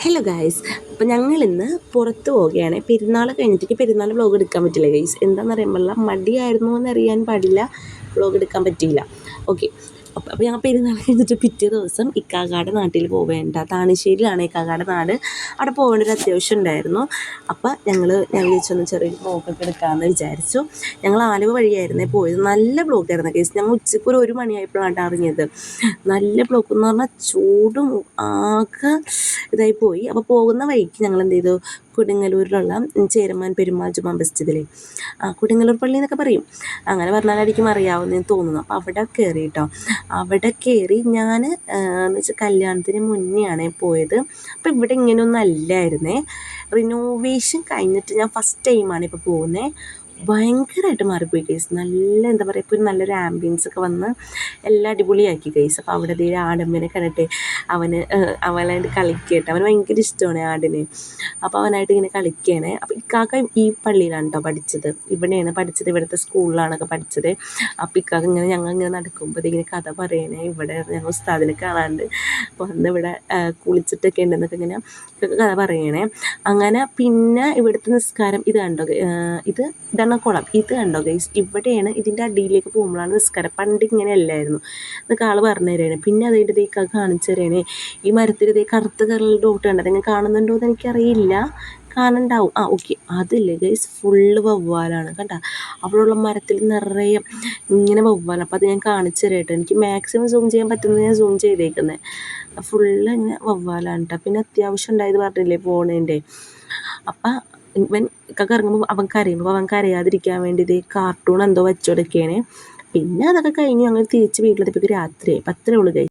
Hello guys, അപ്പോൾ ഞങ്ങളിന്ന് പുറത്ത് പോവുകയാണ്. പെരുന്നാൾ കഴിഞ്ഞിട്ട് പെരുന്നാൾ വ്ളോഗ് എടുക്കാൻ പറ്റില്ല ഗൈസ്. എന്താണെന്ന് അറിയുമ്പോൾ മടിയായിരുന്നു എന്നറിയാൻ പാടില്ല, വ്ളോഗ് എടുക്കാൻ പറ്റിയില്ല. ഓക്കെ, അപ്പോൾ ഞാൻ പെരുന്നാൾ കഴിഞ്ഞിട്ട് പിറ്റേ ദിവസം ഇക്കാക്കാടെ നാട്ടിൽ പോവേണ്ട, താണശ്ശേരിയിലാണ് ഇക്കാക്കാടെ നാട്. അവിടെ പോകേണ്ട ഒരു അത്യാവശ്യം ഉണ്ടായിരുന്നു. അപ്പോൾ ഞാൻ വിളിച്ചൊന്ന് ചെറിയൊരു വ്ളോഗൊക്കെ എടുക്കാമെന്ന് വിചാരിച്ചു. ഞങ്ങൾ ആലുവ വഴിയായിരുന്നേ പോയത്. നല്ല വ്ളോഗായിരുന്നു കേസ്. ഞങ്ങൾ ഉച്ചയ്ക്ക് ഒരു മണിയായപ്പോഴാണ് അറിഞ്ഞത്. നല്ല വ്ളോഗ് എന്ന് പറഞ്ഞാൽ ചൂടും ആകെ ഇതായി പോയി. അപ്പോൾ പോകുന്ന വഴിക്ക് ഞങ്ങൾ എന്ത് ചെയ്തു, കൊടുങ്ങല്ലൂരിലുള്ള ചേരമാൻ പെരുമാൾ ജുമാ മസ്ജിദിലെ കൊടുങ്ങല്ലൂർ പള്ളി എന്നൊക്കെ പറയും, അങ്ങനെ പറഞ്ഞാലായിരിക്കും അറിയാവുന്നതെന്ന് തോന്നുന്നു. അപ്പോൾ അവിടെ കയറി കേട്ടോ. അവിടെ കയറി ഞാൻ എന്ന് വെച്ചാൽ കല്യാണത്തിന് മുന്നെയാണ് പോയത്. അപ്പോൾ ഇവിടെ ഇങ്ങനെയൊന്നും അല്ലായിരുന്നേ. റിനോവേഷൻ കഴിഞ്ഞിട്ട് ഞാൻ ഫസ്റ്റ് ടൈമാണ് ഇപ്പോൾ പോകുന്നത്. ഭയങ്കരമായിട്ട് മാറിപ്പോയി കേസ്. നല്ല എന്താ പറയുക, ഇപ്പോൾ ഒരു നല്ലൊരു ആംബിയൻസ് ഒക്കെ വന്ന് എല്ലാം അടിപൊളിയാക്കി കേസ്. അപ്പോൾ അവിടെ ആടമ്പനെ കണ്ടിട്ട് അവനായിട്ട് കളിക്കട്ടെ. അവന് ഭയങ്കര ഇഷ്ടമാണ് ആടിന്. അപ്പോൾ അവനായിട്ട് ഇങ്ങനെ കളിക്കുകയാണ്. അപ്പോൾ ഇക്കാക്ക ഈ പള്ളിയിലാണ് കേട്ടോ പഠിച്ചത്, ഇവിടെയാണ് പഠിച്ചത്, ഇവിടുത്തെ സ്കൂളിലാണൊക്കെ പഠിച്ചത്. അപ്പോൾ ഇക്കാക്ക ഞങ്ങൾ ഇങ്ങനെ നടക്കുമ്പോൾ ഇതിങ്ങനെ കഥ പറയണേ, ഇവിടെ ഞങ്ങൾ ഉസ്താദിനെ കാണാണ്ട് വന്ന് ഇവിടെ കുളിച്ചിട്ടൊക്കെ ഉണ്ടെന്നൊക്കെ ഇങ്ങനെ കഥ പറയണേ. അങ്ങനെ പിന്നെ ഇവിടുത്തെ നിസ്കാരം ഇത് കണ്ടോ, ഇതാണ് കുളം. ഇത് കണ്ടോ ഗൈസ്, ഇവിടെയാണ്. ഇതിൻ്റെ അടിയിലേക്ക് പോകുമ്പോഴാണ് നിസ്കാരം. പണ്ട് ഇങ്ങനെ അല്ലായിരുന്നു എന്നൊക്കെ ആൾ പറഞ്ഞു തരാണ്. പിന്നെ അതിൻ്റെ ഇതൊക്കെ കാണിച്ചു തരാണ്. ഈ മരത്തിൽ ഇതേ കറുത്ത കറൽ ഡോട്ട് കണ്ടത്, നിങ്ങൾ കാണുന്നുണ്ടോ എന്ന് എനിക്കറിയില്ല, കാണണ്ടാവും. ഓക്കെ, അതില്ലേ ഗൈസ്, ഫുള്ള് വവ്വാലാണ് കണ്ട. അവിടെയുള്ള മരത്തിൽ നിറയെ ഇങ്ങനെ വവ്വാലാണ്. അപ്പോൾ അത് ഞാൻ കാണിച്ചു തരാം. എനിക്ക് മാക്സിമം സൂം ചെയ്യാൻ പറ്റുന്നത് ഞാൻ സൂം ചെയ്തേക്കുന്നത്. ഫുള്ള് ഇങ്ങനെ വവ്വാലാണ് കേട്ടോ. പിന്നെ അത്യാവശ്യം ഉണ്ടായത് പറഞ്ഞില്ലേ പോണേൻ്റെ. അപ്പം ഇവൻ ഒക്കെ ഇറങ്ങുമ്പോൾ അവൻ കരയുമ്പോൾ അവൻ കരയാതിരിക്കാൻ വേണ്ടി ഇത് കാർട്ടൂൺ എന്തോ വെച്ചുകൊടുക്കുകയാണ്. പിന്നെ അതൊക്കെ കഴിഞ്ഞ് ഞങ്ങൾ തിരിച്ച് വീട്ടിലെത്തിയപ്പോൾ രാത്രിയായി. 10 ഉള്ളു.